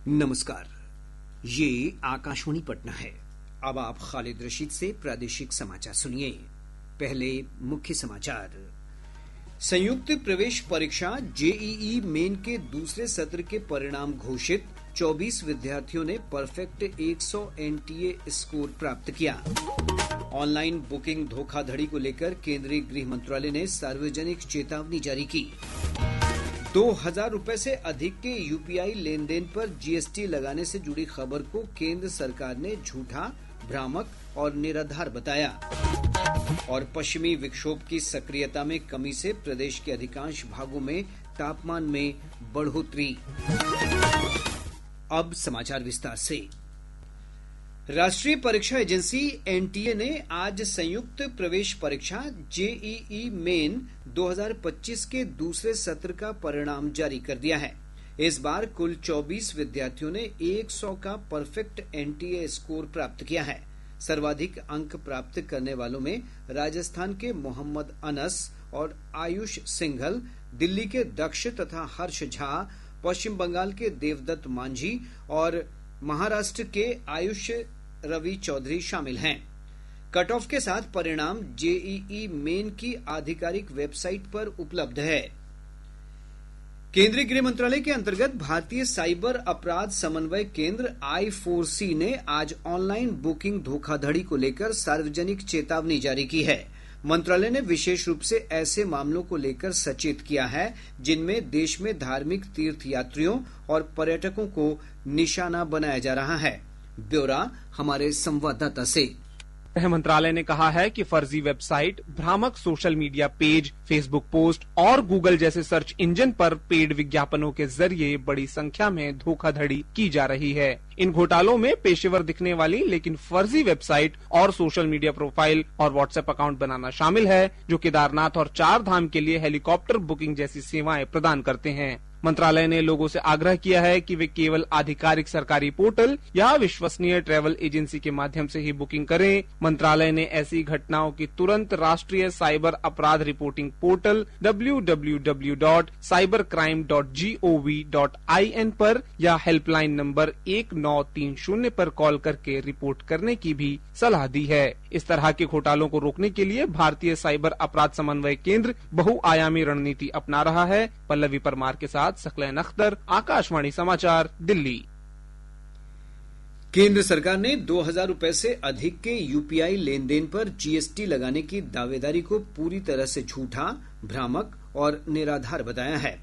नमस्कार, ये आकाशवाणी पटना है। अब आप खालिद रशीद से प्रादेशिक समाचार सुनिए। पहले मुख्य समाचार। संयुक्त प्रवेश परीक्षा जेईई मेन के दूसरे सत्र के परिणाम घोषित। 24 विद्यार्थियों ने परफेक्ट 100 एनटीए स्कोर प्राप्त किया। ऑनलाइन बुकिंग धोखाधड़ी को लेकर केंद्रीय गृह मंत्रालय ने सार्वजनिक चेतावनी जारी की। 2000 रुपए से अधिक के यूपीआई लेन देन पर जीएसटी लगाने से जुड़ी खबर को केंद्र सरकार ने झूठा, भ्रामक और निराधार बताया। और पश्चिमी विक्षोभ की सक्रियता में कमी से प्रदेश के अधिकांश भागों में तापमान में बढ़ोतरी। अब समाचार विस्तार से। राष्ट्रीय परीक्षा एजेंसी एनटीए ने आज संयुक्त प्रवेश परीक्षा जेईई मेन 2025 के दूसरे सत्र का परिणाम जारी कर दिया है। इस बार कुल 24 विद्यार्थियों ने 100 का परफेक्ट एनटीए स्कोर प्राप्त किया है। सर्वाधिक अंक प्राप्त करने वालों में राजस्थान के मोहम्मद अनस और आयुष सिंघल, दिल्ली के दक्ष तथा हर्ष झा, पश्चिम बंगाल के देवदत्त मांझी और महाराष्ट्र के आयुष रवि चौधरी शामिल हैं। कट ऑफ के साथ परिणाम जेईई मेन की आधिकारिक वेबसाइट पर उपलब्ध है। केंद्रीय गृह मंत्रालय के अंतर्गत भारतीय साइबर अपराध समन्वय केंद्र I4C ने आज ऑनलाइन बुकिंग धोखाधड़ी को लेकर सार्वजनिक चेतावनी जारी की है। मंत्रालय ने विशेष रूप से ऐसे मामलों को लेकर सचेत किया है जिनमें देश में धार्मिक तीर्थ यात्रियों और पर्यटकों को निशाना बनाया जा रहा है। ब्यौरा हमारे संवाददाता से। गृह मंत्रालय ने कहा है कि फर्जी वेबसाइट, भ्रामक social media page, Facebook post और गूगल जैसे सर्च इंजन पर पेड विज्ञापनों के जरिए बड़ी संख्या में धोखाधड़ी की जा रही है। इन घोटालों में पेशेवर दिखने वाली लेकिन फर्जी वेबसाइट और सोशल मीडिया प्रोफाइल और व्हाट्सएप अकाउंट बनाना शामिल है, जो केदारनाथ और 4 धाम के लिए हेलीकॉप्टर बुकिंग जैसी सेवाएं प्रदान करते हैं। मंत्रालय ने लोगों से आग्रह किया है कि वे केवल आधिकारिक सरकारी पोर्टल या विश्वसनीय ट्रैवल एजेंसी के माध्यम से ही बुकिंग करें। मंत्रालय ने ऐसी घटनाओं की तुरंत राष्ट्रीय साइबर अपराध रिपोर्टिंग पोर्टल www.cybercrime.gov.in पर या हेल्पलाइन नंबर 1930 पर कॉल करके रिपोर्ट करने की भी सलाह दी है। इस तरह के घोटालों को रोकने के लिए भारतीय साइबर अपराध समन्वय केंद्र बहुआयामी रणनीति अपना रहा है। पल्लवी परमार के साथ सकलैन अख्तर, आकाशवाणी समाचार, दिल्ली। केंद्र सरकार ने 2000 रुपए से अधिक के यूपीआई लेन देन पर जीएसटी लगाने की दावेदारी को पूरी तरह से झूठा, भ्रामक और निराधार बताया है।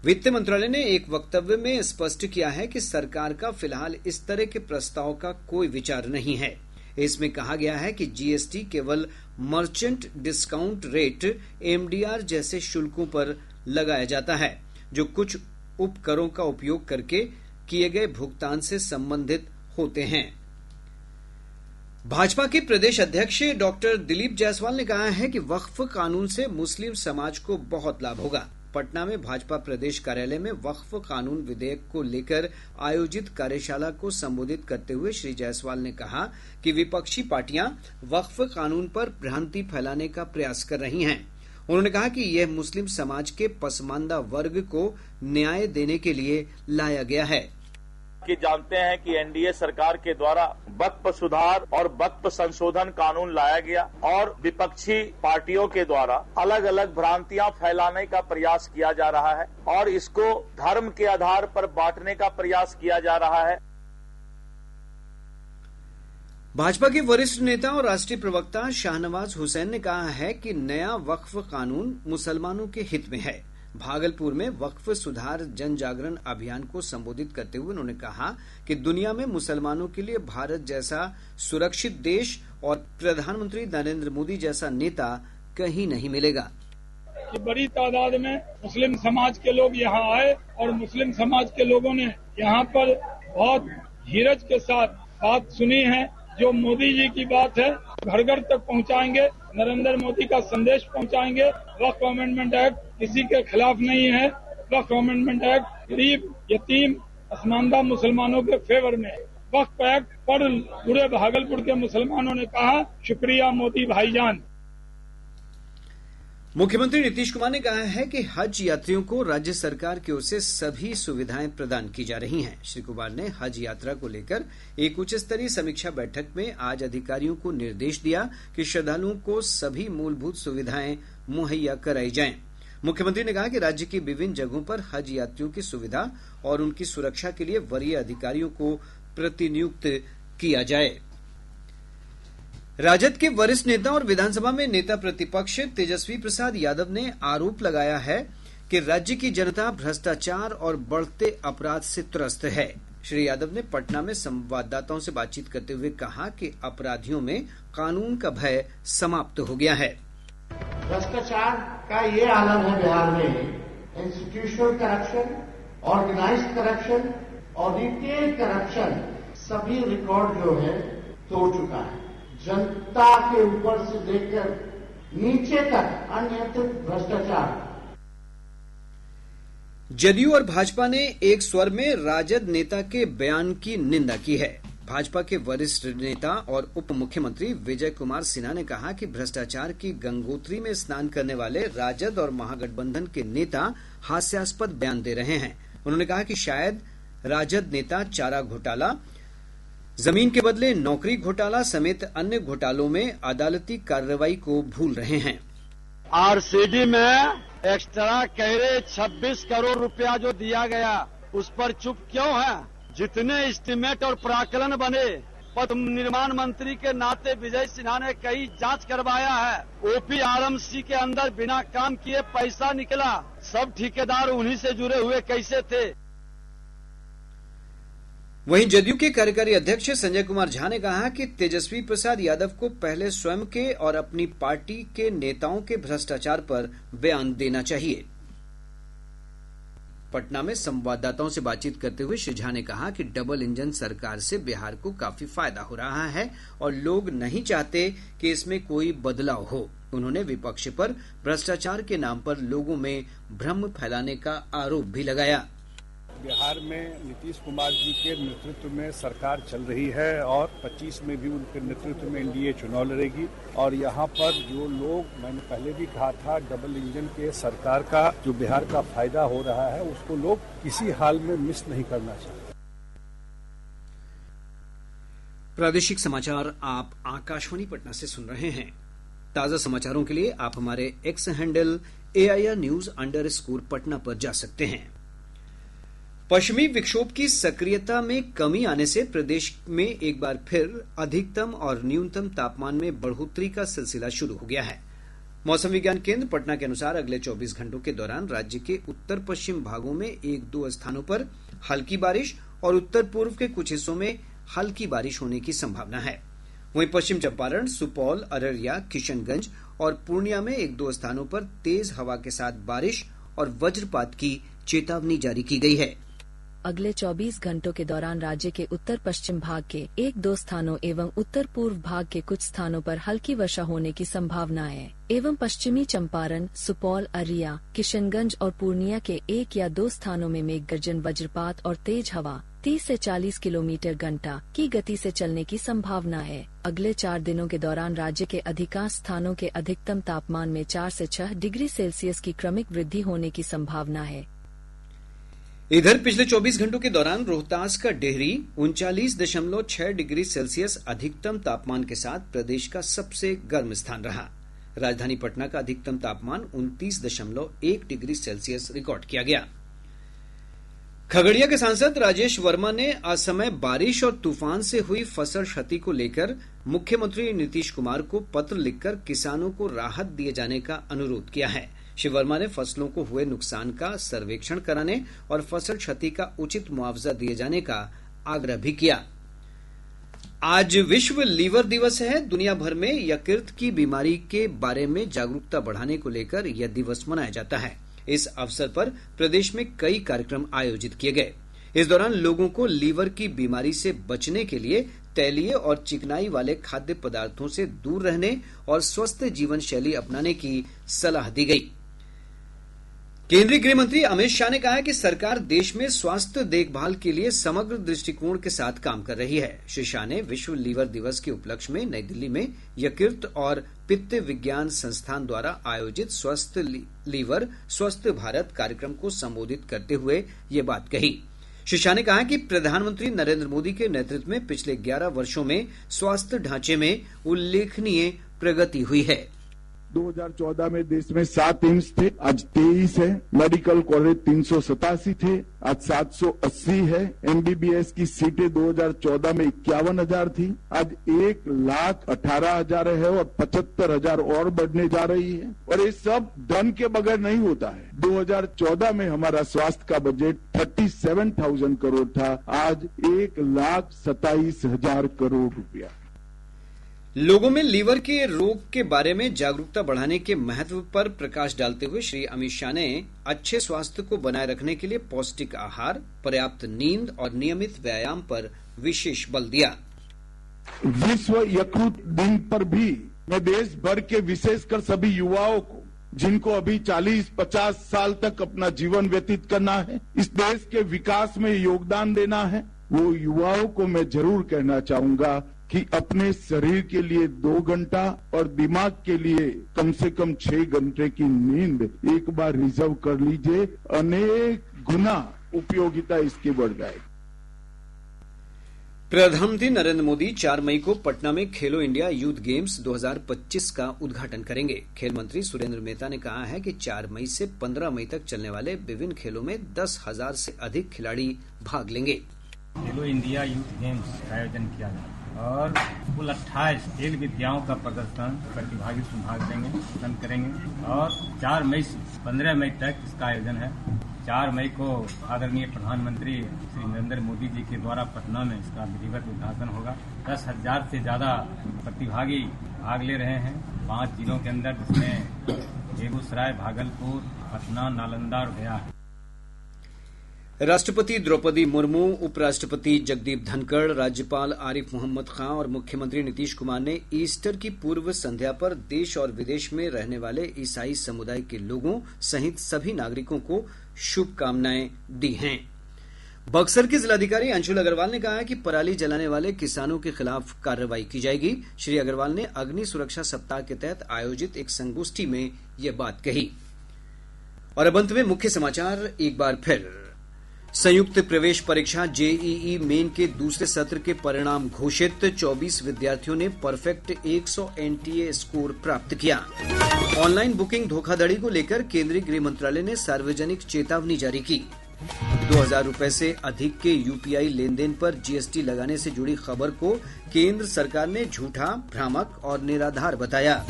वित्त मंत्रालय ने एक वक्तव्य में स्पष्ट किया है कि सरकार का फिलहाल इस तरह के प्रस्ताव का कोई विचार नहीं है। इसमें कहा गया है कि जीएसटी केवल मर्चेंट डिस्काउंट रेट एमडीआर जैसे शुल्कों पर लगाया जाता है, जो कुछ उपकरों का उपयोग करके किए गए भुगतान से संबंधित होते हैं। भाजपा के प्रदेश अध्यक्ष डॉक्टर दिलीप जायसवाल ने कहा है कि वक्फ कानून से मुस्लिम समाज को बहुत लाभ होगा। पटना में भाजपा प्रदेश कार्यालय में वक्फ कानून विधेयक को लेकर आयोजित कार्यशाला को संबोधित करते हुए श्री जायसवाल ने कहा कि विपक्षी पार्टियां वक्फ कानून पर भ्रांति फैलाने का प्रयास कर रही हैं। उन्होंने कहा कि यह मुस्लिम समाज के पसमानदा वर्ग को न्याय देने के लिए लाया गया है। कि जानते हैं कि एनडीए सरकार के द्वारा वक्फ सुधार और वक्फ संशोधन कानून लाया गया और विपक्षी पार्टियों के द्वारा अलग अलग भ्रांतियां फैलाने का प्रयास किया जा रहा है और इसको धर्म के आधार पर बांटने का प्रयास किया जा रहा है। भाजपा के वरिष्ठ नेता और राष्ट्रीय प्रवक्ता शाहनवाज हुसैन ने कहा है कि नया वक्फ कानून मुसलमानों के हित में है। भागलपुर में वक्फ सुधार जन जागरण अभियान को संबोधित करते हुए उन्होंने कहा कि दुनिया में मुसलमानों के लिए भारत जैसा सुरक्षित देश और प्रधानमंत्री नरेंद्र मोदी जैसा नेता कहीं नहीं मिलेगा। बड़ी तादाद में मुस्लिम समाज के लोग यहाँ आए और मुस्लिम समाज के लोगों ने यहाँ पर बहुत धीरज के साथ बात सुनी है। जो मोदी जी की बात है घर घर तक पहुँचाएंगे, नरेंद्र मोदी का संदेश पहुँचाएंगे। वक्फ अमेंडमेंट एक्ट किसी के खिलाफ नहीं है। वक्फ अमेंडमेंट एक्ट गरीब, यतीम, पसमानदा मुसलमानों के फेवर में। वक्फ एक्ट पर पूरे भागलपुर के मुसलमानों ने कहा शुक्रिया मोदी भाईजान। मुख्यमंत्री नीतीश कुमार ने कहा है कि हज यात्रियों को राज्य सरकार की ओर से सभी सुविधाएं प्रदान की जा रही हैं। श्री कुमार ने हज यात्रा को लेकर एक उच्च स्तरीय समीक्षा बैठक में आज अधिकारियों को निर्देश दिया कि श्रद्धालुओं को सभी मूलभूत सुविधाएं मुहैया कराई जाएं। मुख्यमंत्री ने कहा कि राज्य की विभिन्न जगहों पर हज यात्रियों की सुविधा और उनकी सुरक्षा के लिए वरीय अधिकारियों को प्रतिनियुक्त किया जाए। राजद के वरिष्ठ नेता और विधानसभा में नेता प्रतिपक्ष तेजस्वी प्रसाद यादव ने आरोप लगाया है कि राज्य की जनता भ्रष्टाचार और बढ़ते अपराध से त्रस्त है। श्री यादव ने पटना में संवाददाताओं से बातचीत करते हुए कहा कि अपराधियों में कानून का भय समाप्त हो गया है। भ्रष्टाचार का ये आलम है बिहार में, इंस्टीट्यूशनल करप्शन, ऑर्गेनाइज्ड करप्शन और रिटेल करप्शन सभी रिकॉर्ड जो है तोड़ चुका है। जनता के ऊपर से लेकर नीचे तक अनियंत्रित भ्रष्टाचार। जदयू और भाजपा ने एक स्वर में राजद नेता के बयान की निंदा की है। भाजपा के वरिष्ठ नेता और उप मुख्यमंत्री विजय कुमार सिन्हा ने कहा कि भ्रष्टाचार की गंगोत्री में स्नान करने वाले राजद और महागठबंधन के नेता हास्यास्पद बयान दे रहे हैं। उन्होंने कहा कि शायद राजद नेता चारा घोटाला, जमीन के बदले नौकरी घोटाला समेत अन्य घोटालों में अदालती कार्रवाई को भूल रहे हैं। आरसीडी में एक्स्ट्रा कैरे 26 करोड़ रुपया जो दिया गया उस पर चुप क्यों है? जितने एस्टीमेट और प्राकलन बने, पथ निर्माण मंत्री के नाते विजय सिन्हा ने कई जांच करवाया है। ओपीआरएमसी के अंदर बिना काम किए पैसा निकला, सब ठेकेदार उन्हीं से जुड़े हुए कैसे थे? वहीं जदयू के कार्यकारी अध्यक्ष संजय कुमार झा ने कहा कि तेजस्वी प्रसाद यादव को पहले स्वयं के और अपनी पार्टी के नेताओं के भ्रष्टाचार पर बयान देना चाहिए। पटना में संवाददाताओं से बातचीत करते हुए श्री झा ने कहा कि डबल इंजन सरकार से बिहार को काफी फायदा हो रहा है और लोग नहीं चाहते कि इसमें कोई बदलाव हो। उन्होंने विपक्ष पर भ्रष्टाचार के नाम पर लोगों में भ्रम फैलाने का आरोप भी लगाया। बिहार में नीतीश कुमार जी के नेतृत्व में सरकार चल रही है और 25 में भी उनके नेतृत्व में एनडीए चुनाव लड़ेगी और यहाँ पर जो लोग, मैंने पहले भी कहा था, डबल इंजन के सरकार का जो बिहार का फायदा हो रहा है उसको लोग किसी हाल में मिस नहीं करना चाहते। प्रादेशिक समाचार आप आकाशवाणी पटना से सुन रहे हैं। ताजा समाचारों के लिए आप हमारे एक्स हैंडल AIR_News_ पटना पर जा सकते हैं। पश्चिमी विक्षोभ की सक्रियता में कमी आने से प्रदेश में एक बार फिर अधिकतम और न्यूनतम तापमान में बढ़ोतरी का सिलसिला शुरू हो गया है। मौसम विज्ञान केंद्र पटना के अनुसार अगले 24 घंटों के दौरान राज्य के उत्तर पश्चिम भागों में 1-2 स्थानों पर हल्की बारिश और उत्तर पूर्व के कुछ हिस्सों में हल्की बारिश होने की संभावना है। वहीं पश्चिम चंपारण, सुपौल, अररिया, किशनगंज और पूर्णिया में 1-2 स्थानों पर तेज हवा के साथ बारिश और वज्रपात की चेतावनी जारी की गई है। अगले 24 घंटों के दौरान राज्य के उत्तर पश्चिम भाग के 1-2 स्थानों एवं उत्तर पूर्व भाग के कुछ स्थानों पर हल्की वर्षा होने की संभावना है एवं पश्चिमी चंपारण, सुपौल, अररिया, किशनगंज और पूर्णिया के 1 या 2 स्थानों में मेघ गर्जन, वज्रपात और तेज हवा 30 से 40 किलोमीटर घंटा की गति से चलने की संभावना है। अगले 4 दिनों के दौरान राज्य के अधिकांश स्थानों के अधिकतम तापमान में 4 से 6 डिग्री सेल्सियस की क्रमिक वृद्धि होने की संभावना है। इधर पिछले 24 घंटों के दौरान रोहतास का डेहरी 39.6 डिग्री सेल्सियस अधिकतम तापमान के साथ प्रदेश का सबसे गर्म स्थान रहा। राजधानी पटना का अधिकतम तापमान 29.1 डिग्री सेल्सियस रिकॉर्ड किया गया। खगड़िया के सांसद राजेश वर्मा ने असमय बारिश और तूफान से हुई फसल क्षति को लेकर मुख्यमंत्री नीतीश कुमार को पत्र लिखकर किसानों को राहत दिए जाने का अनुरोध किया है। श्री वर्मा ने फसलों को हुए नुकसान का सर्वेक्षण कराने और फसल क्षति का उचित मुआवजा दिए जाने का आग्रह भी किया। आज विश्व लीवर दिवस है। दुनिया भर में यकृत की बीमारी के बारे में जागरूकता बढ़ाने को लेकर यह दिवस मनाया जाता है। इस अवसर पर प्रदेश में कई कार्यक्रम आयोजित किए गए। इस दौरान लोगों को लीवर की बीमारी से बचने के लिए तैलीय और चिकनाई वाले खाद्य पदार्थों से दूर रहने और स्वस्थ जीवन शैली अपनाने की सलाह दी गई। केंद्रीय गृह मंत्री अमित शाह ने कहा है कि सरकार देश में स्वास्थ्य देखभाल के लिए समग्र दृष्टिकोण के साथ काम कर रही है। श्री शाह ने विश्व लीवर दिवस के उपलक्ष्य में नई दिल्ली में यकृत और पित्त विज्ञान संस्थान द्वारा आयोजित स्वस्थ लीवर स्वस्थ भारत कार्यक्रम को संबोधित करते हुए ये बात कही। श्री शाह ने कहा कि प्रधानमंत्री नरेंद्र मोदी के नेतृत्व में पिछले 11 वर्षों में स्वास्थ्य ढांचे में उल्लेखनीय प्रगति हुई है। 2014 में देश में 7 एम्स थे, आज 23 है। मेडिकल कॉलेज 387 थे, आज 780 है। एमबीबीएस की सीटें 2014 में 51,000 थी, आज 1,18,000 है और 75,000 और बढ़ने जा रही है। और ये सब धन के बगैर नहीं होता है। 2014 में हमारा स्वास्थ्य का बजट 37,000 करोड़ था, आज 1,27,000 करोड़ रुपया। लोगों में लीवर के रोग के बारे में जागरूकता बढ़ाने के महत्व पर प्रकाश डालते हुए श्री अमित शाह ने अच्छे स्वास्थ्य को बनाए रखने के लिए पौष्टिक आहार, पर्याप्त नींद और नियमित व्यायाम पर विशेष बल दिया। विश्व यकृत दिन पर भी मैं देश भर के विशेषकर सभी युवाओं को, जिनको अभी 40-50 साल तक अपना जीवन व्यतीत करना है, इस देश के विकास में योगदान देना है, वो युवाओं को मैं जरूर कहना चाहूंगा कि अपने शरीर के लिए 2 घंटा और दिमाग के लिए कम से कम 6 घंटे की नींद एक बार रिजर्व कर लीजिए, अनेक गुना उपयोगिता इसकी बढ़ जाएगी। प्रधानमंत्री नरेंद्र मोदी 4 मई को पटना में खेलो इंडिया यूथ गेम्स 2025 का उद्घाटन करेंगे। खेल मंत्री सुरेंद्र मेहता ने कहा है कि 4 मई से 15 मई तक चलने वाले विभिन्न खेलों में 10,000 से अधिक खिलाड़ी भाग लेंगे। खेलो इंडिया यूथ गेम्स का आयोजन किया गया और कुल 28 खेल विद्याओं का प्रदर्शन प्रतिभागी भाग लेंगे करेंगे और 4 मई से 15 मई तक इसका आयोजन है। 4 मई को आदरणीय प्रधानमंत्री श्री नरेंद्र मोदी जी के द्वारा पटना में इसका विधिवत उद्घाटन होगा। 10,000 से ज्यादा प्रतिभागी भाग ले रहे हैं 5 जिलों के अंदर, जिसमें बेगूसराय, भागलपुर, पटना, नालंदा और गया है। राष्ट्रपति द्रौपदी मुर्मू, उपराष्ट्रपति जगदीप धनखड़, राज्यपाल आरिफ मोहम्मद खां और मुख्यमंत्री नीतीश कुमार ने ईस्टर की पूर्व संध्या पर देश और विदेश में रहने वाले ईसाई समुदाय के लोगों सहित सभी नागरिकों को शुभकामनाएं दी हैं। बक्सर के जिलाधिकारी अंशुल अग्रवाल ने कहा है कि पराली जलाने वाले किसानों के खिलाफ कार्रवाई की जाएगी। श्री अग्रवाल ने अग्नि सुरक्षा सप्ताह के तहत आयोजित एक संगोष्ठी में यह बात कही। और अब अंत में मुख्य समाचार एक बार फिर। संयुक्त प्रवेश परीक्षा जेईई मेन के दूसरे सत्र के परिणाम घोषित। 24 विद्यार्थियों ने परफेक्ट 100 एनटीए स्कोर प्राप्त किया। ऑनलाइन बुकिंग धोखाधड़ी को लेकर केंद्रीय गृह मंत्रालय ने सार्वजनिक चेतावनी जारी की। 2,000 रुपए से अधिक के यूपीआई लेनदेन पर जीएसटी लगाने से जुड़ी खबर को केंद्र सरकार ने झूठा, भ्रामक और निराधार बताया।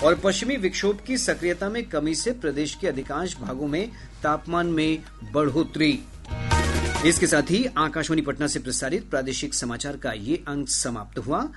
और पश्चिमी विक्षोभ की सक्रियता में कमी से प्रदेश के अधिकांश भागों में तापमान में बढ़ोतरी। इसके साथ ही आकाशवाणी पटना से प्रसारित प्रादेशिक समाचार का ये अंक समाप्त हुआ।